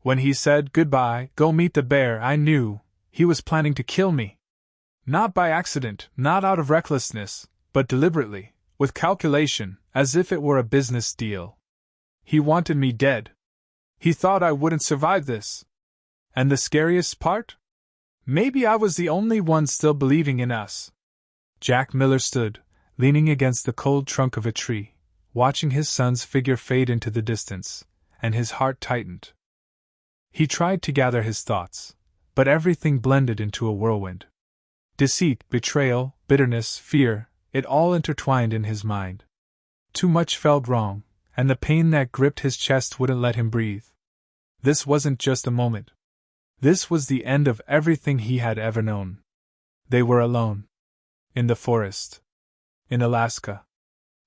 When he said, "Goodbye, go meet the bear," I knew he was planning to kill me. Not by accident, not out of recklessness, but deliberately, with calculation, as if it were a business deal. He wanted me dead. He thought I wouldn't survive this. And the scariest part? Maybe I was the only one still believing in us. Jack Miller stood, leaning against the cold trunk of a tree, watching his son's figure fade into the distance, and his heart tightened. He tried to gather his thoughts, but everything blended into a whirlwind. Deceit, betrayal, bitterness, fear, it all intertwined in his mind. Too much felt wrong, and the pain that gripped his chest wouldn't let him breathe. This wasn't just a moment. This was the end of everything he had ever known. They were alone. In the forest. In Alaska.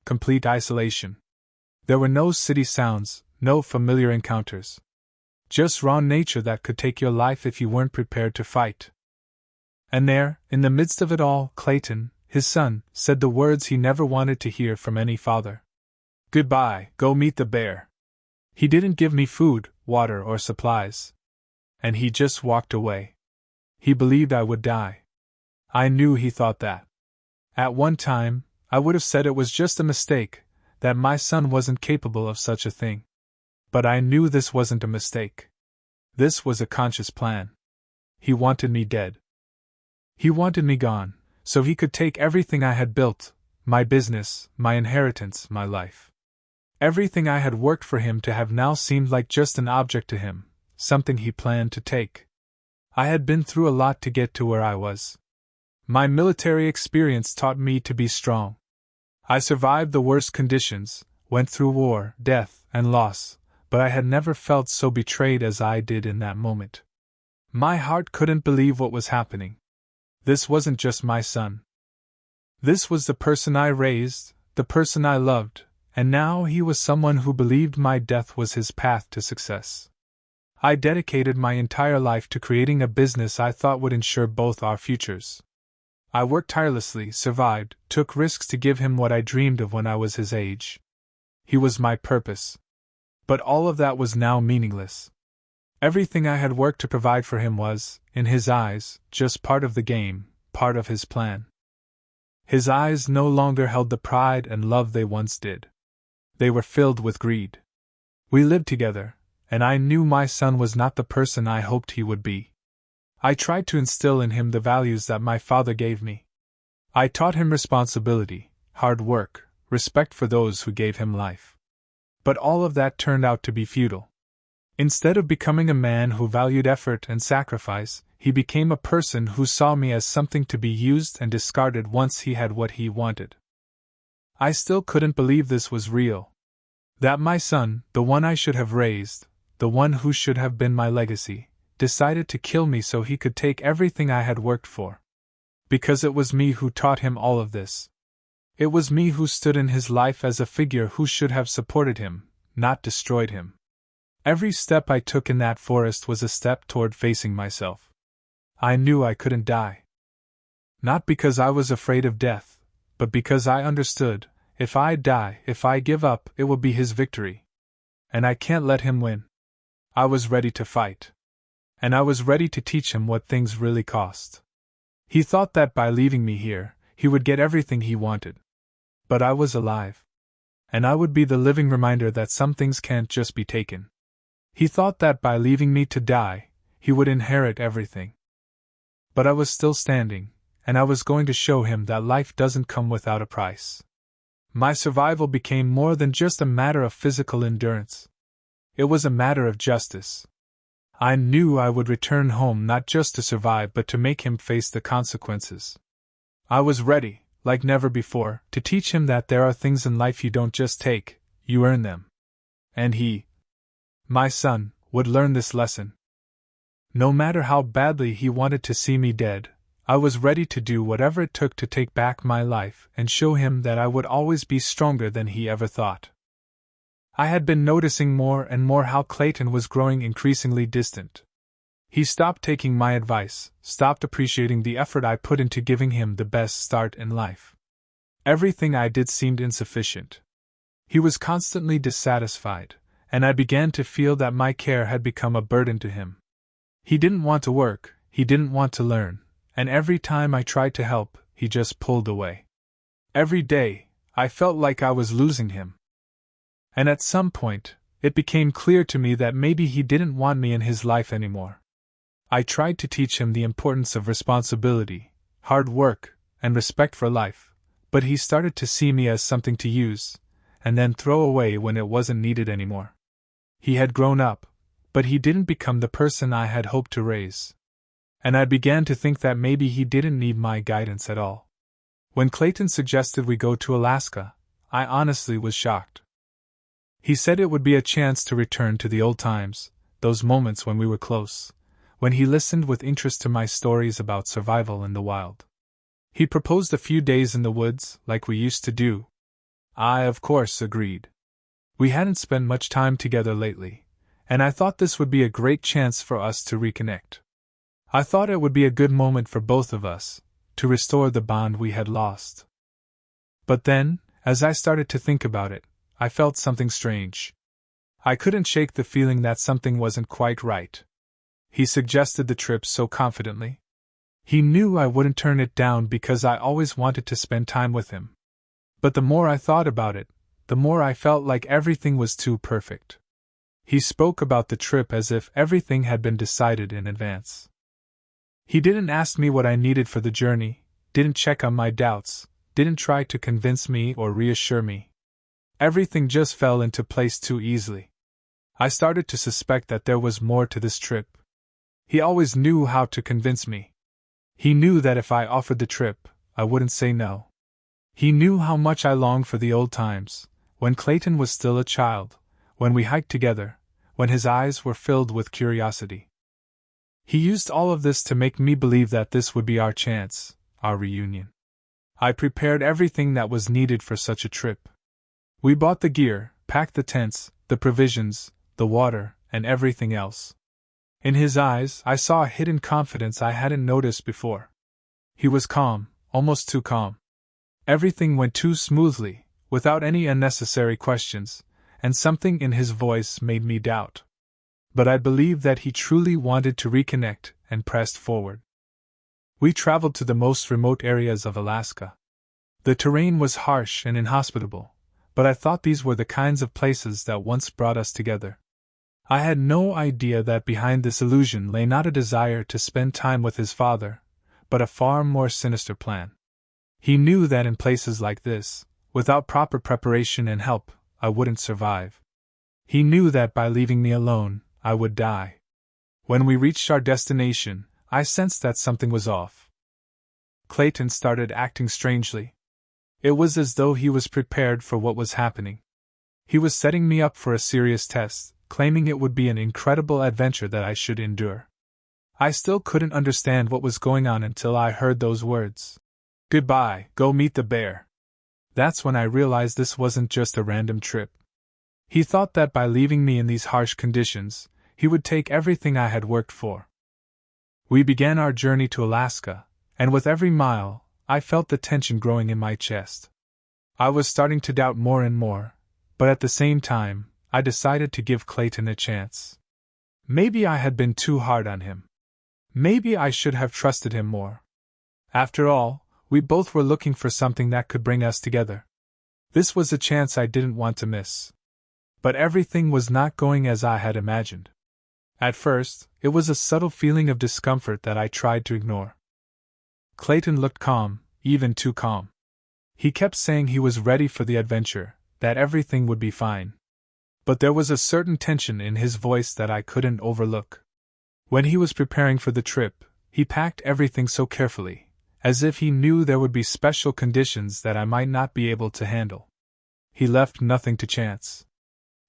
Complete isolation. There were no city sounds, no familiar encounters. Just raw nature that could take your life if you weren't prepared to fight. And there, in the midst of it all, Clayton, his son, said the words he never wanted to hear from any father. "Goodbye, go meet the bear." He didn't give me food, water, or supplies. And he just walked away. He believed I would die. I knew he thought that. At one time, I would have said it was just a mistake, that my son wasn't capable of such a thing. But I knew this wasn't a mistake. This was a conscious plan. He wanted me dead. He wanted me gone, so he could take everything I had built, my business, my inheritance, my life. Everything I had worked for him to have now seemed like just an object to him, something he planned to take. I had been through a lot to get to where I was. My military experience taught me to be strong. I survived the worst conditions, went through war, death, and loss, but I had never felt so betrayed as I did in that moment. My heart couldn't believe what was happening. This wasn't just my son. This was the person I raised, the person I loved, and now he was someone who believed my death was his path to success. I dedicated my entire life to creating a business I thought would ensure both our futures. I worked tirelessly, survived, took risks to give him what I dreamed of when I was his age. He was my purpose. But all of that was now meaningless. Everything I had worked to provide for him was, in his eyes, just part of the game, part of his plan. His eyes no longer held the pride and love they once did. They were filled with greed. We lived together, and I knew my son was not the person I hoped he would be. I tried to instill in him the values that my father gave me. I taught him responsibility, hard work, respect for those who gave him life. But all of that turned out to be futile. Instead of becoming a man who valued effort and sacrifice, he became a person who saw me as something to be used and discarded once he had what he wanted. I still couldn't believe this was real. That my son, the one I should have raised, the one who should have been my legacy, decided to kill me so he could take everything I had worked for. Because it was me who taught him all of this. It was me who stood in his life as a figure who should have supported him, not destroyed him. Every step I took in that forest was a step toward facing myself. I knew I couldn't die. Not because I was afraid of death, but because I understood, if I die, if I give up, it will be his victory. And I can't let him win. I was ready to fight. And I was ready to teach him what things really cost. He thought that by leaving me here, he would get everything he wanted. But I was alive. And I would be the living reminder that some things can't just be taken. He thought that by leaving me to die, he would inherit everything. But I was still standing, and I was going to show him that life doesn't come without a price. My survival became more than just a matter of physical endurance. It was a matter of justice. I knew I would return home not just to survive but to make him face the consequences. I was ready, like never before, to teach him that there are things in life you don't just take, you earn them. And he, my son, would learn this lesson. No matter how badly he wanted to see me dead, I was ready to do whatever it took to take back my life and show him that I would always be stronger than he ever thought. I had been noticing more and more how Clayton was growing increasingly distant. He stopped taking my advice, stopped appreciating the effort I put into giving him the best start in life. Everything I did seemed insufficient. He was constantly dissatisfied, and I began to feel that my care had become a burden to him. He didn't want to work, he didn't want to learn, and every time I tried to help, he just pulled away. Every day, I felt like I was losing him. And at some point, it became clear to me that maybe he didn't want me in his life anymore. I tried to teach him the importance of responsibility, hard work, and respect for life, but he started to see me as something to use, and then throw away when it wasn't needed anymore. He had grown up, but he didn't become the person I had hoped to raise. And I began to think that maybe he didn't need my guidance at all. When Clayton suggested we go to Alaska, I honestly was shocked. He said it would be a chance to return to the old times, those moments when we were close, when he listened with interest to my stories about survival in the wild. He proposed a few days in the woods, like we used to do. I, of course, agreed. We hadn't spent much time together lately, and I thought this would be a great chance for us to reconnect. I thought it would be a good moment for both of us, to restore the bond we had lost. But then, as I started to think about it, I felt something strange. I couldn't shake the feeling that something wasn't quite right. He suggested the trip so confidently. He knew I wouldn't turn it down because I always wanted to spend time with him. But the more I thought about it, the more I felt like everything was too perfect. He spoke about the trip as if everything had been decided in advance. He didn't ask me what I needed for the journey, didn't check on my doubts, didn't try to convince me or reassure me. Everything just fell into place too easily. I started to suspect that there was more to this trip. He always knew how to convince me. He knew that if I offered the trip, I wouldn't say no. He knew how much I longed for the old times, when Clayton was still a child, when we hiked together, when his eyes were filled with curiosity. He used all of this to make me believe that this would be our chance, our reunion. I prepared everything that was needed for such a trip. We bought the gear, packed the tents, the provisions, the water, and everything else. In his eyes, I saw a hidden confidence I hadn't noticed before. He was calm, almost too calm. Everything went too smoothly, without any unnecessary questions, and something in his voice made me doubt. But I believed that he truly wanted to reconnect and pressed forward. We traveled to the most remote areas of Alaska. The terrain was harsh and inhospitable, but I thought these were the kinds of places that once brought us together. I had no idea that behind this illusion lay not a desire to spend time with his father, but a far more sinister plan. He knew that in places like this, without proper preparation and help, I wouldn't survive. He knew that by leaving me alone, I would die. When we reached our destination, I sensed that something was off. Clayton started acting strangely. It was as though he was prepared for what was happening. He was setting me up for a serious test, claiming it would be an incredible adventure that I should endure. I still couldn't understand what was going on until I heard those words. "Goodbye, go meet the bear." That's when I realized this wasn't just a random trip. He thought that by leaving me in these harsh conditions, he would take everything I had worked for. We began our journey to Alaska, and with every mile, I felt the tension growing in my chest. I was starting to doubt more and more, but at the same time, I decided to give Clayton a chance. Maybe I had been too hard on him. Maybe I should have trusted him more. After all, we both were looking for something that could bring us together. This was a chance I didn't want to miss. But everything was not going as I had imagined. At first, it was a subtle feeling of discomfort that I tried to ignore. Clayton looked calm, even too calm. He kept saying he was ready for the adventure, that everything would be fine. But there was a certain tension in his voice that I couldn't overlook. When he was preparing for the trip, he packed everything so carefully, as if he knew there would be special conditions that I might not be able to handle. He left nothing to chance.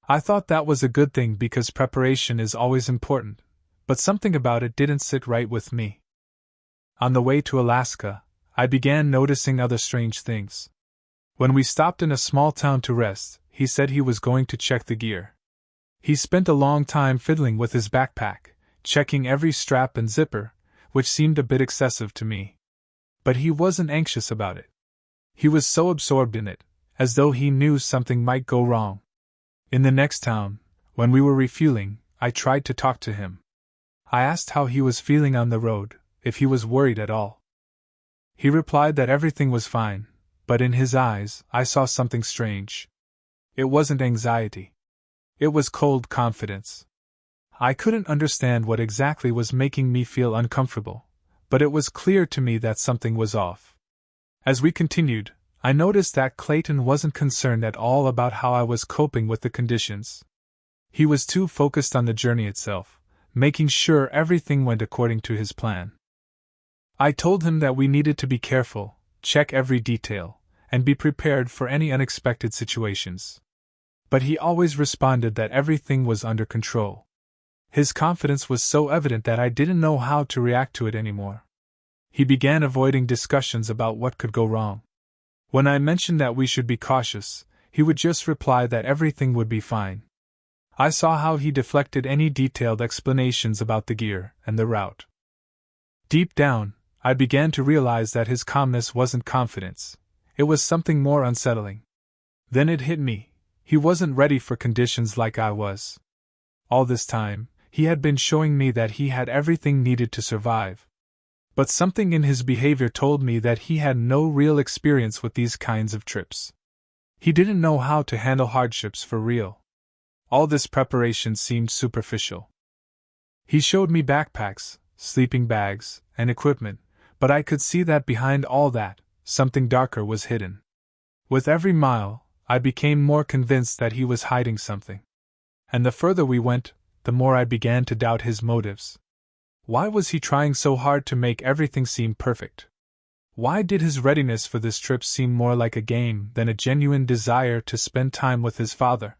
I thought that was a good thing because preparation is always important, but something about it didn't sit right with me. On the way to Alaska, I began noticing other strange things. When we stopped in a small town to rest, he said he was going to check the gear. He spent a long time fiddling with his backpack, checking every strap and zipper, which seemed a bit excessive to me. But he wasn't anxious about it. He was so absorbed in it, as though he knew something might go wrong. In the next town, When we were refueling, I tried to talk to him. I asked how he was feeling on the road, if he was worried at all. He replied that everything was fine, but in his eyes, I saw something strange. It wasn't anxiety. It was cold confidence. I couldn't understand what exactly was making me feel uncomfortable, but it was clear to me that something was off. As we continued, I noticed that Clayton wasn't concerned at all about how I was coping with the conditions. He was too focused on the journey itself, making sure everything went according to his plan. I told him that we needed to be careful, check every detail, and be prepared for any unexpected situations. But he always responded that everything was under control. His confidence was so evident that I didn't know how to react to it anymore. He began avoiding discussions about what could go wrong. When I mentioned that we should be cautious, he would just reply that everything would be fine. I saw how he deflected any detailed explanations about the gear and the route. Deep down, I began to realize that his calmness wasn't confidence. It was something more unsettling. Then it hit me. He wasn't ready for conditions like I was. All this time, he had been showing me that he had everything needed to survive. But something in his behavior told me that he had no real experience with these kinds of trips. He didn't know how to handle hardships for real. All this preparation seemed superficial. He showed me backpacks, sleeping bags, and equipment, but I could see that behind all that, something darker was hidden. With every mile, I became more convinced that he was hiding something. And the further we went, the more I began to doubt his motives. Why was he trying so hard to make everything seem perfect? Why did his readiness for this trip seem more like a game than a genuine desire to spend time with his father?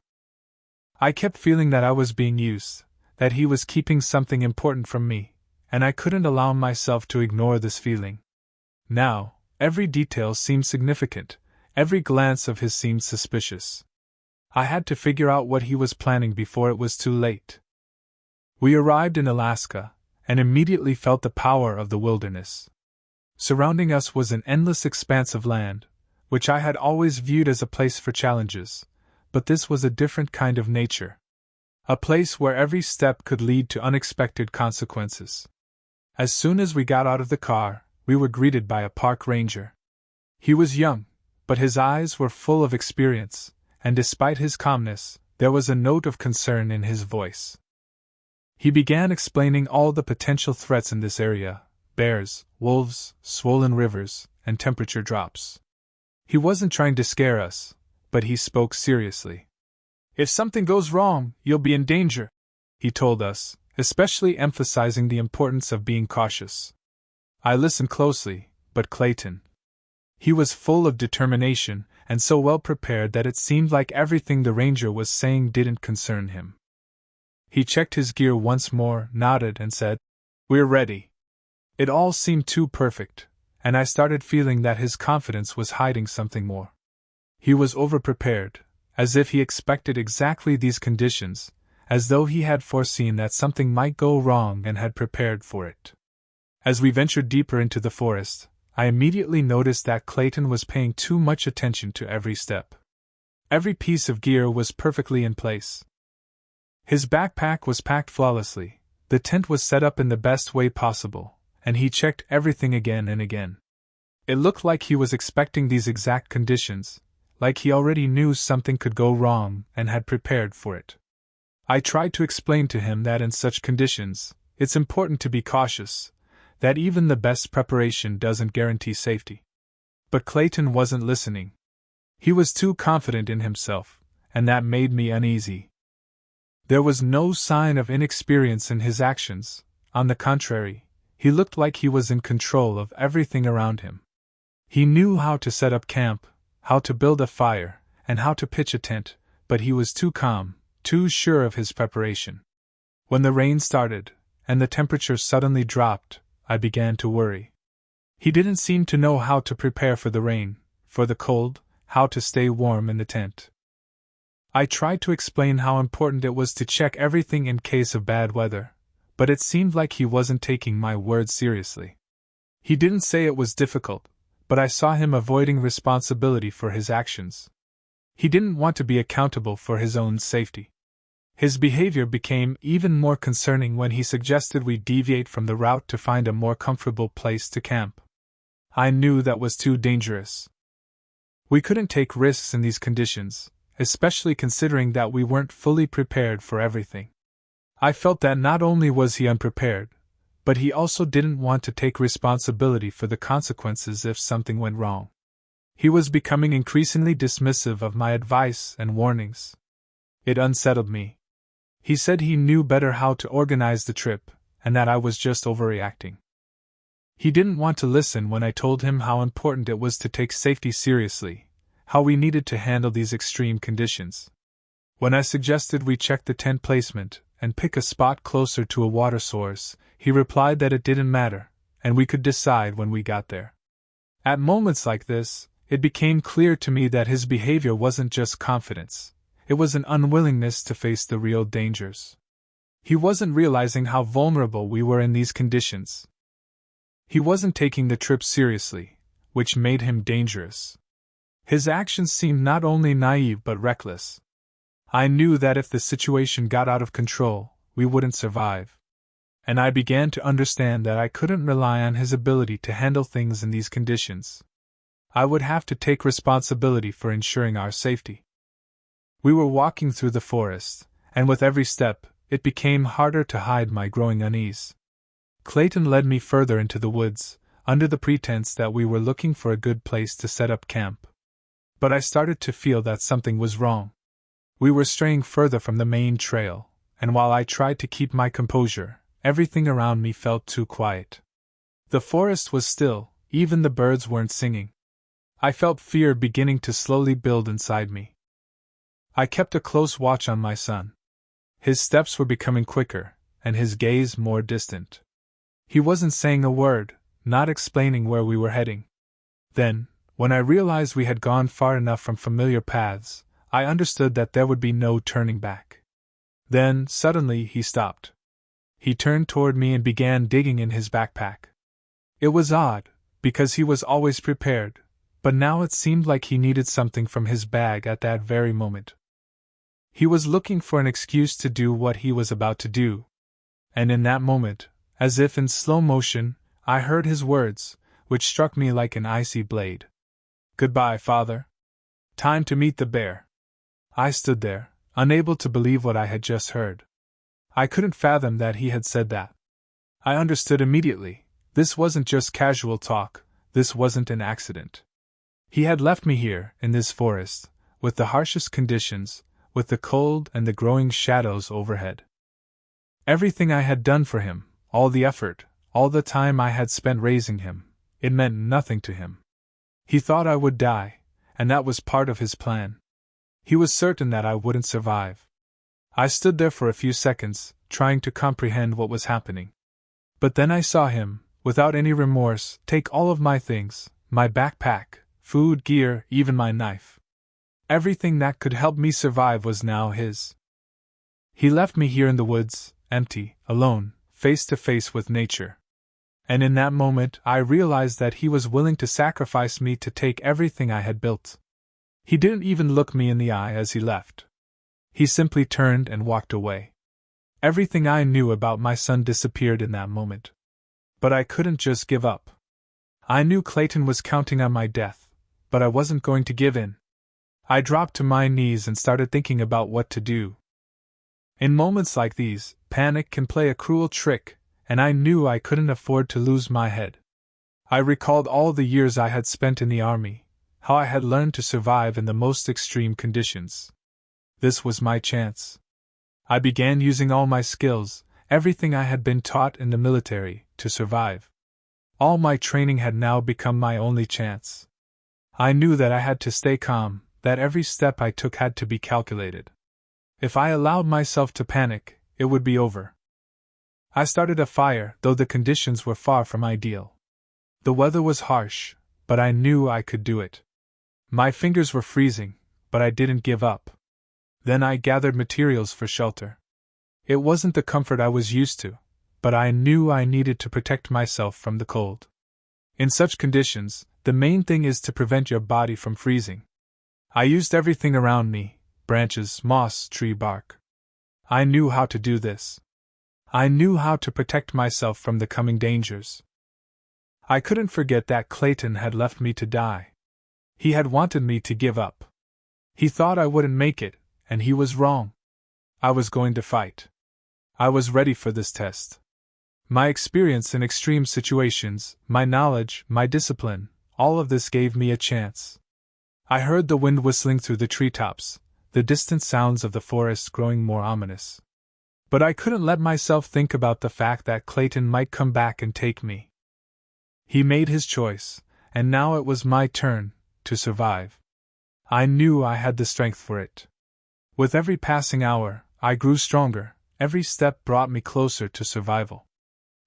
I kept feeling that I was being used, that he was keeping something important from me, and I couldn't allow myself to ignore this feeling. Now, every detail seemed significant, every glance of his seemed suspicious. I had to figure out what he was planning before it was too late. We arrived in Alaska, and immediately felt the power of the wilderness. Surrounding us was an endless expanse of land, which I had always viewed as a place for challenges, but this was a different kind of nature. A place where every step could lead to unexpected consequences. As soon as we got out of the car, we were greeted by a park ranger. He was young, but his eyes were full of experience, and despite his calmness, there was a note of concern in his voice. He began explaining all the potential threats in this area: bears, wolves, swollen rivers, and temperature drops. He wasn't trying to scare us, but he spoke seriously. "If something goes wrong, you'll be in danger," he told us, especially emphasizing the importance of being cautious. I listened closely, but Clayton. He was full of determination, and so well prepared that it seemed like everything the ranger was saying didn't concern him. He checked his gear once more, nodded, and said, "We're ready." It all seemed too perfect, and I started feeling that his confidence was hiding something more. He was overprepared, as if he expected exactly these conditions, as though he had foreseen that something might go wrong and had prepared for it. As we ventured deeper into the forest, I immediately noticed that Clayton was paying too much attention to every step. Every piece of gear was perfectly in place. His backpack was packed flawlessly, the tent was set up in the best way possible, and he checked everything again and again. It looked like he was expecting these exact conditions, like he already knew something could go wrong and had prepared for it. I tried to explain to him that in such conditions, it's important to be cautious, that even the best preparation doesn't guarantee safety. But Clayton wasn't listening. He was too confident in himself, and that made me uneasy. There was no sign of inexperience in his actions. On the contrary, he looked like he was in control of everything around him. He knew how to set up camp, how to build a fire, and how to pitch a tent, but he was too calm, too sure of his preparation. When the rain started, and the temperature suddenly dropped, I began to worry. He didn't seem to know how to prepare for the rain, for the cold, how to stay warm in the tent. I tried to explain how important it was to check everything in case of bad weather, but it seemed like he wasn't taking my words seriously. He didn't say it was difficult, but I saw him avoiding responsibility for his actions. He didn't want to be accountable for his own safety. His behavior became even more concerning when he suggested we deviate from the route to find a more comfortable place to camp. I knew that was too dangerous. We couldn't take risks in these conditions, especially considering that we weren't fully prepared for everything. I felt that not only was he unprepared, but he also didn't want to take responsibility for the consequences if something went wrong. He was becoming increasingly dismissive of my advice and warnings. It unsettled me. He said he knew better how to organize the trip, and that I was just overreacting. He didn't want to listen when I told him how important it was to take safety seriously, how we needed to handle these extreme conditions. When I suggested we check the tent placement and pick a spot closer to a water source, he replied that it didn't matter, and we could decide when we got there. At moments like this, it became clear to me that his behavior wasn't just confidence, it was an unwillingness to face the real dangers. He wasn't realizing how vulnerable we were in these conditions. He wasn't taking the trip seriously, which made him dangerous. His actions seemed not only naive but reckless. I knew that if the situation got out of control, we wouldn't survive. And I began to understand that I couldn't rely on his ability to handle things in these conditions. I would have to take responsibility for ensuring our safety. We were walking through the forest, and with every step, it became harder to hide my growing unease. Clayton led me further into the woods, under the pretense that we were looking for a good place to set up camp. But I started to feel that something was wrong. We were straying further from the main trail, and while I tried to keep my composure, everything around me felt too quiet. The forest was still, even the birds weren't singing. I felt fear beginning to slowly build inside me. I kept a close watch on my son. His steps were becoming quicker, and his gaze more distant. He wasn't saying a word, not explaining where we were heading. Then, when I realized we had gone far enough from familiar paths, I understood that there would be no turning back. Then, suddenly, he stopped. He turned toward me and began digging in his backpack. It was odd, because he was always prepared, but now it seemed like he needed something from his bag at that very moment. He was looking for an excuse to do what he was about to do. And in that moment, as if in slow motion, I heard his words, which struck me like an icy blade. "Goodbye, Father. Time to meet the bear." I stood there, unable to believe what I had just heard. I couldn't fathom that he had said that. I understood immediately. This wasn't just casual talk, this wasn't an accident. He had left me here, in this forest, with the harshest conditions, with the cold and the growing shadows overhead. Everything I had done for him, all the effort, all the time I had spent raising him, it meant nothing to him. He thought I would die, and that was part of his plan. He was certain that I wouldn't survive. I stood there for a few seconds, trying to comprehend what was happening. But then I saw him, without any remorse, take all of my things, my backpack, food, gear, even my knife. Everything that could help me survive was now his. He left me here in the woods, empty, alone, face to face with nature. And in that moment I realized that he was willing to sacrifice me to take everything I had built. He didn't even look me in the eye as he left. He simply turned and walked away. Everything I knew about my son disappeared in that moment. But I couldn't just give up. I knew Clayton was counting on my death, but I wasn't going to give in. I dropped to my knees and started thinking about what to do. In moments like these, panic can play a cruel trick, and I knew I couldn't afford to lose my head. I recalled all the years I had spent in the army, how I had learned to survive in the most extreme conditions. This was my chance. I began using all my skills, everything I had been taught in the military, to survive. All my training had now become my only chance. I knew that I had to stay calm, that every step I took had to be calculated. If I allowed myself to panic, it would be over. I started a fire, though the conditions were far from ideal. The weather was harsh, but I knew I could do it. My fingers were freezing, but I didn't give up. Then I gathered materials for shelter. It wasn't the comfort I was used to, but I knew I needed to protect myself from the cold. In such conditions, the main thing is to prevent your body from freezing. I used everything around me: branches, moss, tree bark. I knew how to do this. I knew how to protect myself from the coming dangers. I couldn't forget that Clayton had left me to die. He had wanted me to give up. He thought I wouldn't make it, and he was wrong. I was going to fight. I was ready for this test. My experience in extreme situations, my knowledge, my discipline, all of this gave me a chance. I heard the wind whistling through the treetops, the distant sounds of the forest growing more ominous. But I couldn't let myself think about the fact that Clayton might come back and take me. He made his choice, and now it was my turn to survive. I knew I had the strength for it. With every passing hour, I grew stronger, every step brought me closer to survival.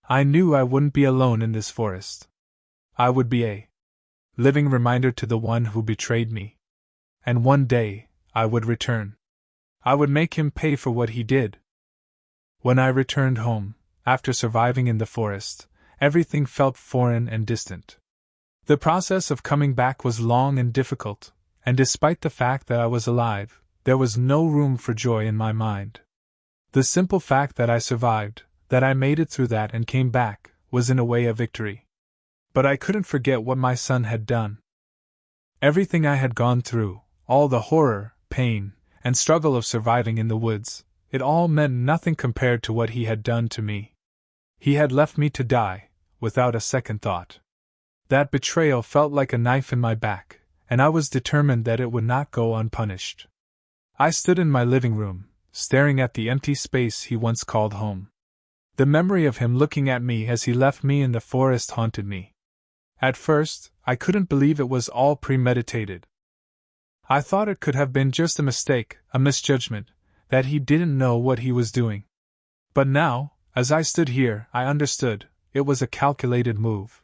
I knew I wouldn't be alone in this forest. I would be a living reminder to the one who betrayed me. And one day, I would return. I would make him pay for what he did. When I returned home, after surviving in the forest, everything felt foreign and distant. The process of coming back was long and difficult, and despite the fact that I was alive, there was no room for joy in my mind. The simple fact that I survived, that I made it through that and came back, was in a way a victory. But I couldn't forget what my son had done. Everything I had gone through, all the horror, pain, and struggle of surviving in the woods, it all meant nothing compared to what he had done to me. He had left me to die, without a second thought. That betrayal felt like a knife in my back, and I was determined that it would not go unpunished. I stood in my living room, staring at the empty space he once called home. The memory of him looking at me as he left me in the forest haunted me. At first, I couldn't believe it was all premeditated. I thought it could have been just a mistake, a misjudgment, that he didn't know what he was doing. But now, as I stood here, I understood, it was a calculated move.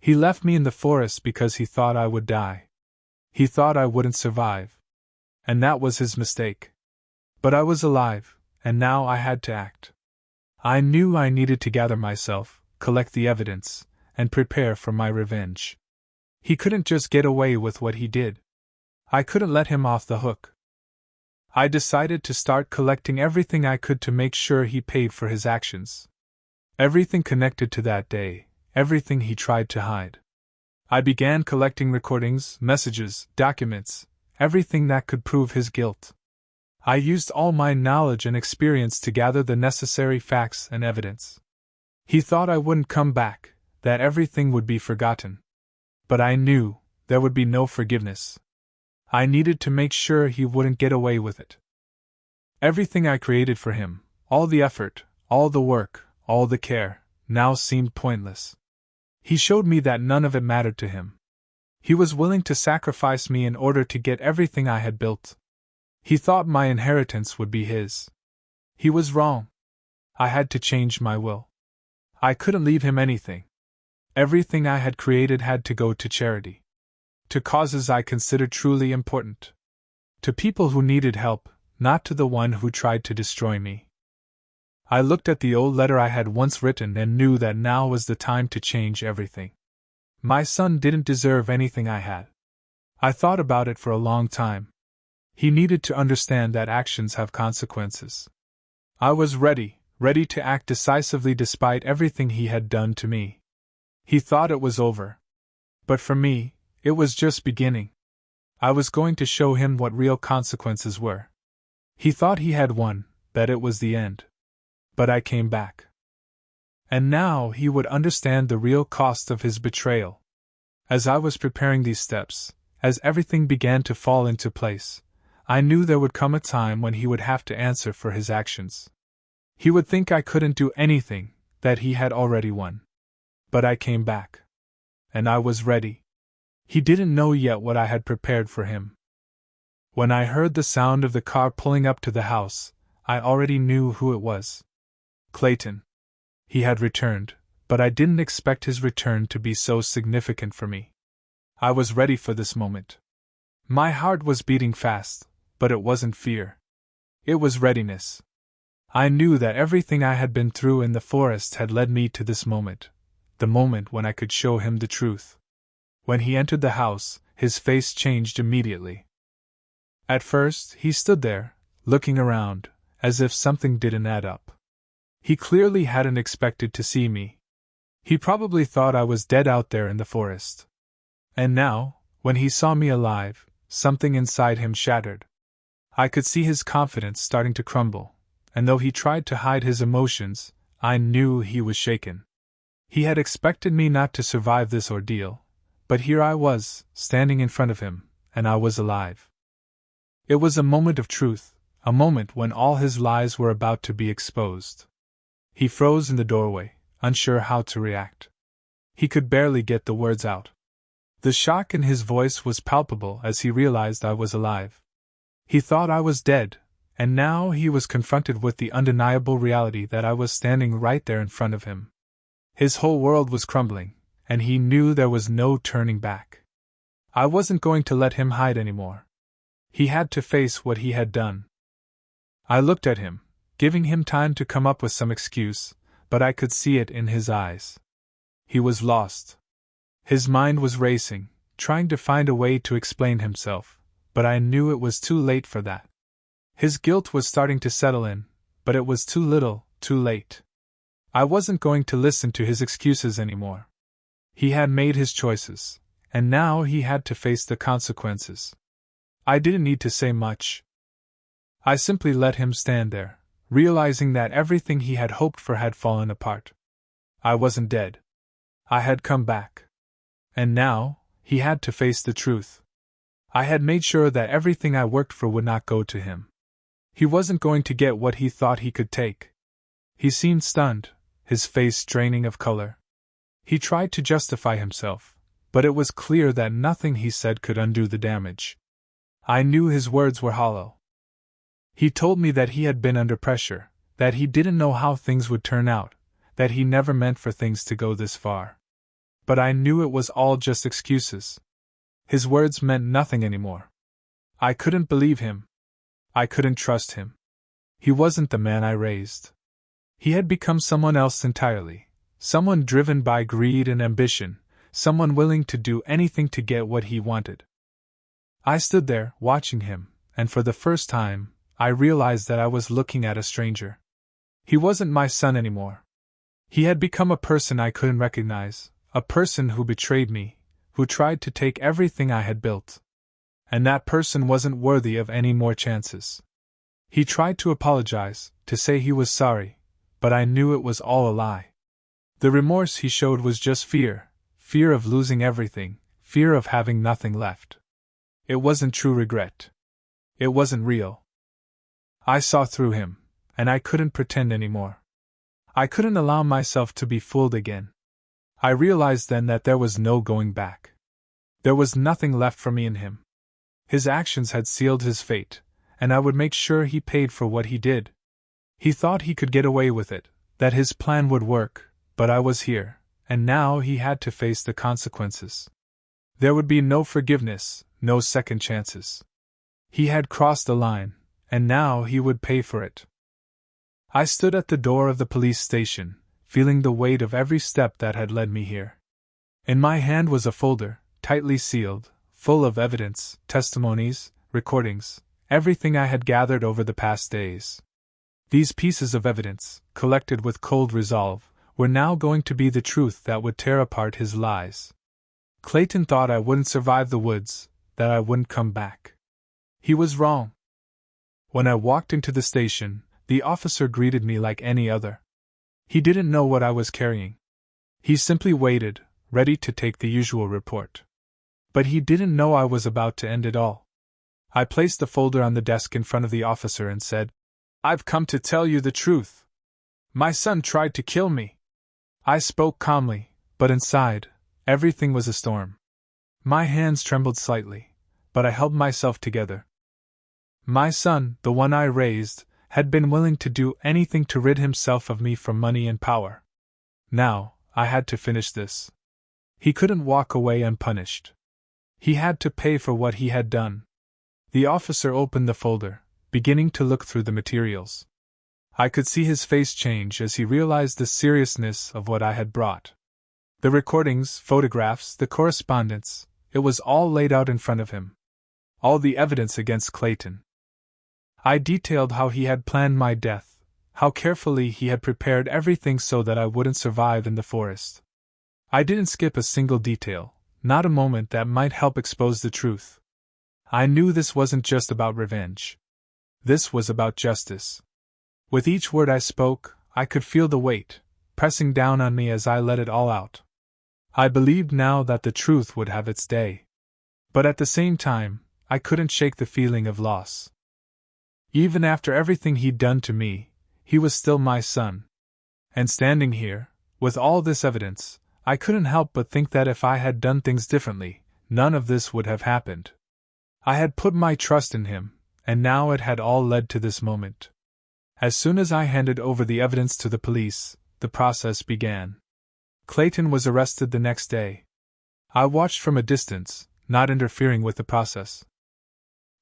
He left me in the forest because he thought I would die. He thought I wouldn't survive. And that was his mistake. But I was alive, and now I had to act. I knew I needed to gather myself, collect the evidence, and prepare for my revenge. He couldn't just get away with what he did. I couldn't let him off the hook. I decided to start collecting everything I could to make sure he paid for his actions. Everything connected to that day, everything he tried to hide. I began collecting recordings, messages, documents, everything that could prove his guilt. I used all my knowledge and experience to gather the necessary facts and evidence. He thought I wouldn't come back, that everything would be forgotten. But I knew there would be no forgiveness. I needed to make sure he wouldn't get away with it. Everything I created for him, all the effort, all the work, all the care, now seemed pointless. He showed me that none of it mattered to him. He was willing to sacrifice me in order to get everything I had built. He thought my inheritance would be his. He was wrong. I had to change my will. I couldn't leave him anything. Everything I had created had to go to charity. To causes I considered truly important. To people who needed help, not to the one who tried to destroy me. I looked at the old letter I had once written and knew that now was the time to change everything. My son didn't deserve anything I had. I thought about it for a long time. He needed to understand that actions have consequences. I was ready to act decisively despite everything he had done to me. He thought it was over. But for me, it was just beginning. I was going to show him what real consequences were. He thought he had won, that it was the end. But I came back. And now he would understand the real cost of his betrayal. As I was preparing these steps, as everything began to fall into place, I knew there would come a time when he would have to answer for his actions. He would think I couldn't do anything, that he had already won. But I came back. And I was ready. He didn't know yet what I had prepared for him. When I heard the sound of the car pulling up to the house, I already knew who it was. Clayton. He had returned, but I didn't expect his return to be so significant for me. I was ready for this moment. My heart was beating fast, but it wasn't fear. It was readiness. I knew that everything I had been through in the forest had led me to this moment, the moment when I could show him the truth. When he entered the house, his face changed immediately. At first, he stood there, looking around, as if something didn't add up. He clearly hadn't expected to see me. He probably thought I was dead out there in the forest. And now, when he saw me alive, something inside him shattered. I could see his confidence starting to crumble, and though he tried to hide his emotions, I knew he was shaken. He had expected me not to survive this ordeal, but here I was, standing in front of him, and I was alive. It was a moment of truth, a moment when all his lies were about to be exposed. He froze in the doorway, unsure how to react. He could barely get the words out. The shock in his voice was palpable as he realized I was alive. He thought I was dead, and now he was confronted with the undeniable reality that I was standing right there in front of him. His whole world was crumbling, and he knew there was no turning back. I wasn't going to let him hide anymore. He had to face what he had done. I looked at him, giving him time to come up with some excuse, but I could see it in his eyes. He was lost. His mind was racing, trying to find a way to explain himself, but I knew it was too late for that. His guilt was starting to settle in, but it was too little, too late. I wasn't going to listen to his excuses anymore. He had made his choices, and now he had to face the consequences. I didn't need to say much. I simply let him stand there, realizing that everything he had hoped for had fallen apart. I wasn't dead. I had come back. And now, he had to face the truth. I had made sure that everything I worked for would not go to him. He wasn't going to get what he thought he could take. He seemed stunned, his face draining of color. He tried to justify himself, but it was clear that nothing he said could undo the damage. I knew his words were hollow. He told me that he had been under pressure, that he didn't know how things would turn out, that he never meant for things to go this far. But I knew it was all just excuses. His words meant nothing anymore. I couldn't believe him. I couldn't trust him. He wasn't the man I raised. He had become someone else entirely, someone driven by greed and ambition, someone willing to do anything to get what he wanted. I stood there, watching him, and for the first time, I realized that I was looking at a stranger. He wasn't my son anymore. He had become a person I couldn't recognize, a person who betrayed me, who tried to take everything I had built. And that person wasn't worthy of any more chances. He tried to apologize, to say he was sorry, but I knew it was all a lie. The remorse he showed was just fear, fear of losing everything, fear of having nothing left. It wasn't true regret. It wasn't real. I saw through him, and I couldn't pretend anymore. I couldn't allow myself to be fooled again. I realized then that there was no going back. There was nothing left for me in him. His actions had sealed his fate, and I would make sure he paid for what he did. He thought he could get away with it, that his plan would work, but I was here, and now he had to face the consequences. There would be no forgiveness, no second chances. He had crossed the line, and now he would pay for it. I stood at the door of the police station, feeling the weight of every step that had led me here. In my hand was a folder, tightly sealed, full of evidence, testimonies, recordings, everything I had gathered over the past days. These pieces of evidence, collected with cold resolve, were now going to be the truth that would tear apart his lies. Clayton thought I wouldn't survive the woods, that I wouldn't come back. He was wrong. When I walked into the station, the officer greeted me like any other. He didn't know what I was carrying. He simply waited, ready to take the usual report. But he didn't know I was about to end it all. I placed the folder on the desk in front of the officer and said, "I've come to tell you the truth. My son tried to kill me." I spoke calmly, but inside, everything was a storm. My hands trembled slightly, but I held myself together. My son, the one I raised, had been willing to do anything to rid himself of me for money and power. Now, I had to finish this. He couldn't walk away unpunished. He had to pay for what he had done. The officer opened the folder, beginning to look through the materials. I could see his face change as he realized the seriousness of what I had brought. The recordings, photographs, the correspondence, it was all laid out in front of him. All the evidence against Clayton. I detailed how he had planned my death, how carefully he had prepared everything so that I wouldn't survive in the forest. I didn't skip a single detail, not a moment that might help expose the truth. I knew this wasn't just about revenge. This was about justice. With each word I spoke, I could feel the weight pressing down on me as I let it all out. I believed now that the truth would have its day. But at the same time, I couldn't shake the feeling of loss. Even after everything he'd done to me, he was still my son. And standing here, with all this evidence, I couldn't help but think that if I had done things differently, none of this would have happened. I had put my trust in him, and now it had all led to this moment. As soon as I handed over the evidence to the police, the process began. Clayton was arrested the next day. I watched from a distance, not interfering with the process.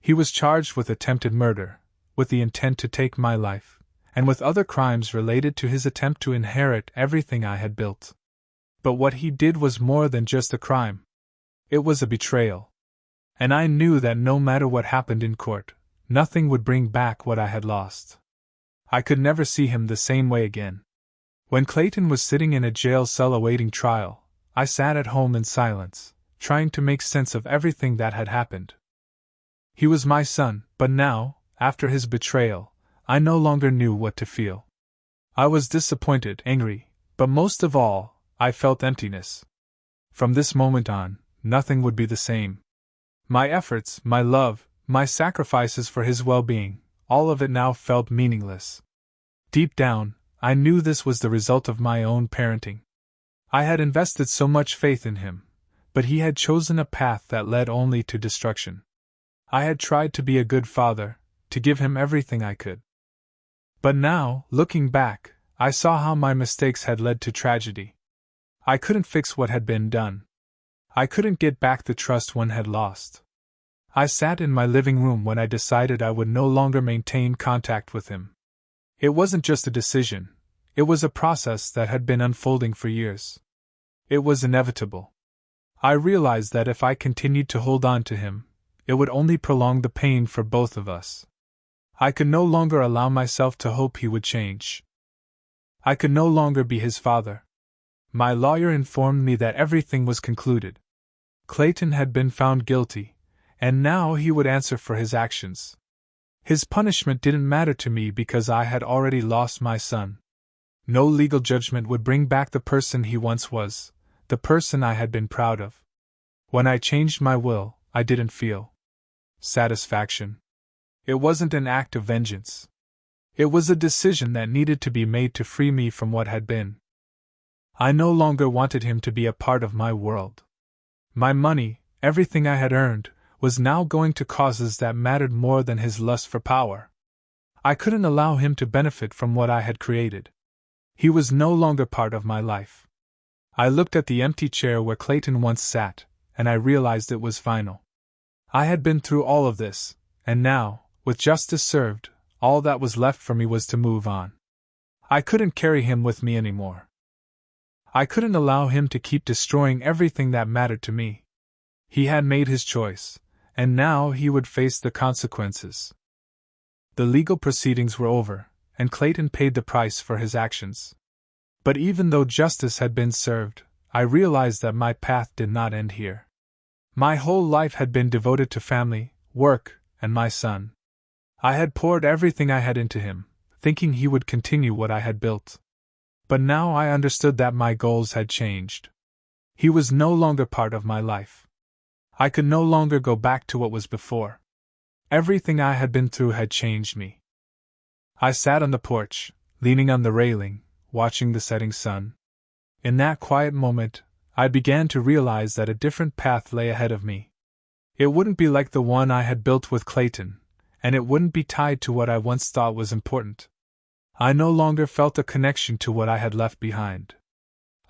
He was charged with attempted murder, with the intent to take my life, and with other crimes related to his attempt to inherit everything I had built. But what he did was more than just a crime. It was a betrayal. And I knew that no matter what happened in court, nothing would bring back what I had lost. I could never see him the same way again. When Clayton was sitting in a jail cell awaiting trial, I sat at home in silence, trying to make sense of everything that had happened. He was my son, but now, after his betrayal, I no longer knew what to feel. I was disappointed, angry, but most of all, I felt emptiness. From this moment on, nothing would be the same. My efforts, my love, my sacrifices for his well-being, all of it now felt meaningless. Deep down, I knew this was the result of my own parenting. I had invested so much faith in him, but he had chosen a path that led only to destruction. I had tried to be a good father, to give him everything I could. But now, looking back, I saw how my mistakes had led to tragedy. I couldn't fix what had been done. I couldn't get back the trust one had lost. I sat in my living room when I decided I would no longer maintain contact with him. It wasn't just a decision, it was a process that had been unfolding for years. It was inevitable. I realized that if I continued to hold on to him, it would only prolong the pain for both of us. I could no longer allow myself to hope he would change. I could no longer be his father. My lawyer informed me that everything was concluded. Clayton had been found guilty, and now he would answer for his actions. His punishment didn't matter to me because I had already lost my son. No legal judgment would bring back the person he once was, the person I had been proud of. When I changed my will, I didn't feel satisfaction. It wasn't an act of vengeance. It was a decision that needed to be made to free me from what had been. I no longer wanted him to be a part of my world. My money, everything I had earned, was now going to causes that mattered more than his lust for power. I couldn't allow him to benefit from what I had created. He was no longer part of my life. I looked at the empty chair where Clayton once sat, and I realized it was final. I had been through all of this, and now, with justice served, all that was left for me was to move on. I couldn't carry him with me anymore. I couldn't allow him to keep destroying everything that mattered to me. He had made his choice, and now he would face the consequences. The legal proceedings were over, and Clayton paid the price for his actions. But even though justice had been served, I realized that my path did not end here. My whole life had been devoted to family, work, and my son. I had poured everything I had into him, thinking he would continue what I had built. But now I understood that my goals had changed. He was no longer part of my life. I could no longer go back to what was before. Everything I had been through had changed me. I sat on the porch, leaning on the railing, watching the setting sun. In that quiet moment, I began to realize that a different path lay ahead of me. It wouldn't be like the one I had built with Clayton, and it wouldn't be tied to what I once thought was important. I no longer felt a connection to what I had left behind.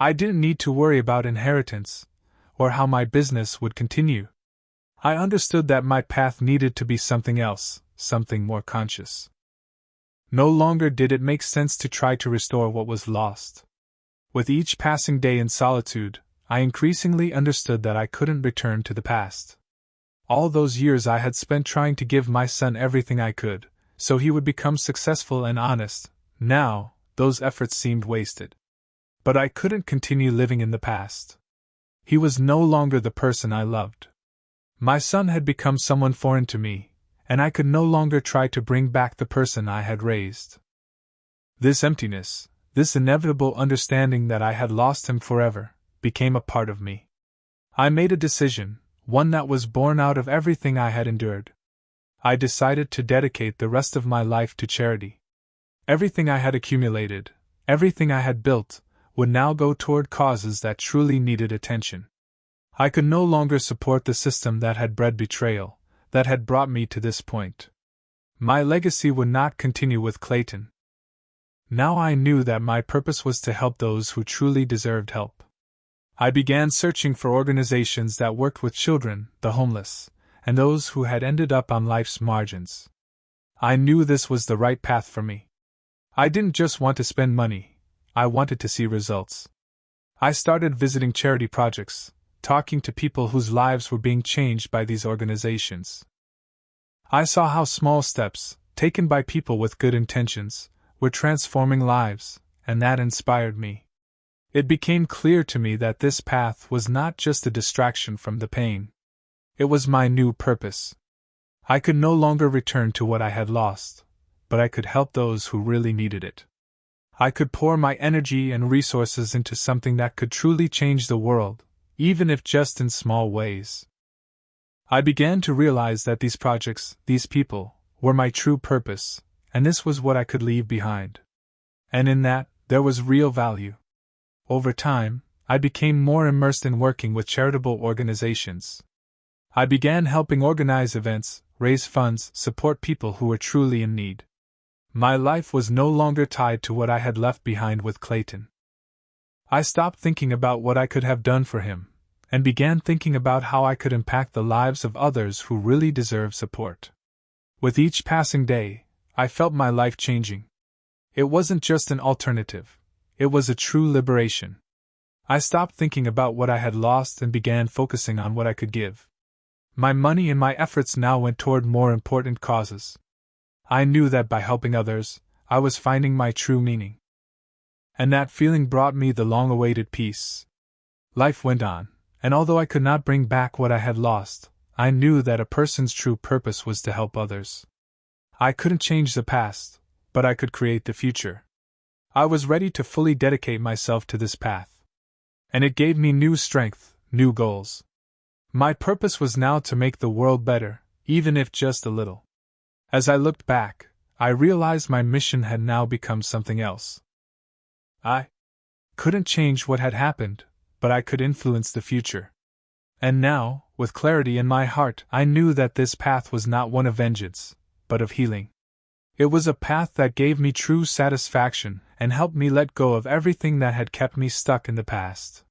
I didn't need to worry about inheritance, or how my business would continue. I understood that my path needed to be something else, something more conscious. No longer did it make sense to try to restore what was lost. With each passing day in solitude, I increasingly understood that I couldn't return to the past. All those years I had spent trying to give my son everything I could, so he would become successful and honest. Now, those efforts seemed wasted. But I couldn't continue living in the past. He was no longer the person I loved. My son had become someone foreign to me, and I could no longer try to bring back the person I had raised. This emptiness, this inevitable understanding that I had lost him forever, became a part of me. I made a decision, one that was born out of everything I had endured. I decided to dedicate the rest of my life to charity. Everything I had accumulated, everything I had built, would now go toward causes that truly needed attention. I could no longer support the system that had bred betrayal, that had brought me to this point. My legacy would not continue with Clayton. Now I knew that my purpose was to help those who truly deserved help. I began searching for organizations that worked with children, the homeless, and those who had ended up on life's margins. I knew this was the right path for me. I didn't just want to spend money, I wanted to see results. I started visiting charity projects, talking to people whose lives were being changed by these organizations. I saw how small steps, taken by people with good intentions, were transforming lives, and that inspired me. It became clear to me that this path was not just a distraction from the pain. It was my new purpose. I could no longer return to what I had lost, but I could help those who really needed it. I could pour my energy and resources into something that could truly change the world, even if just in small ways. I began to realize that these projects, these people, were my true purpose, and this was what I could leave behind. And in that, there was real value. Over time, I became more immersed in working with charitable organizations. I began helping organize events, raise funds, support people who were truly in need. My life was no longer tied to what I had left behind with Clayton. I stopped thinking about what I could have done for him, and began thinking about how I could impact the lives of others who really deserve support. With each passing day, I felt my life changing. It wasn't just an alternative, it was a true liberation. I stopped thinking about what I had lost and began focusing on what I could give. My money and my efforts now went toward more important causes. I knew that by helping others, I was finding my true meaning. And that feeling brought me the long-awaited peace. Life went on, and although I could not bring back what I had lost, I knew that a person's true purpose was to help others. I couldn't change the past, but I could create the future. I was ready to fully dedicate myself to this path. And it gave me new strength, new goals. My purpose was now to make the world better, even if just a little. As I looked back, I realized my mission had now become something else. I couldn't change what had happened, but I could influence the future. And now, with clarity in my heart, I knew that this path was not one of vengeance, but of healing. It was a path that gave me true satisfaction and helped me let go of everything that had kept me stuck in the past.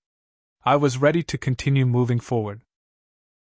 I was ready to continue moving forward,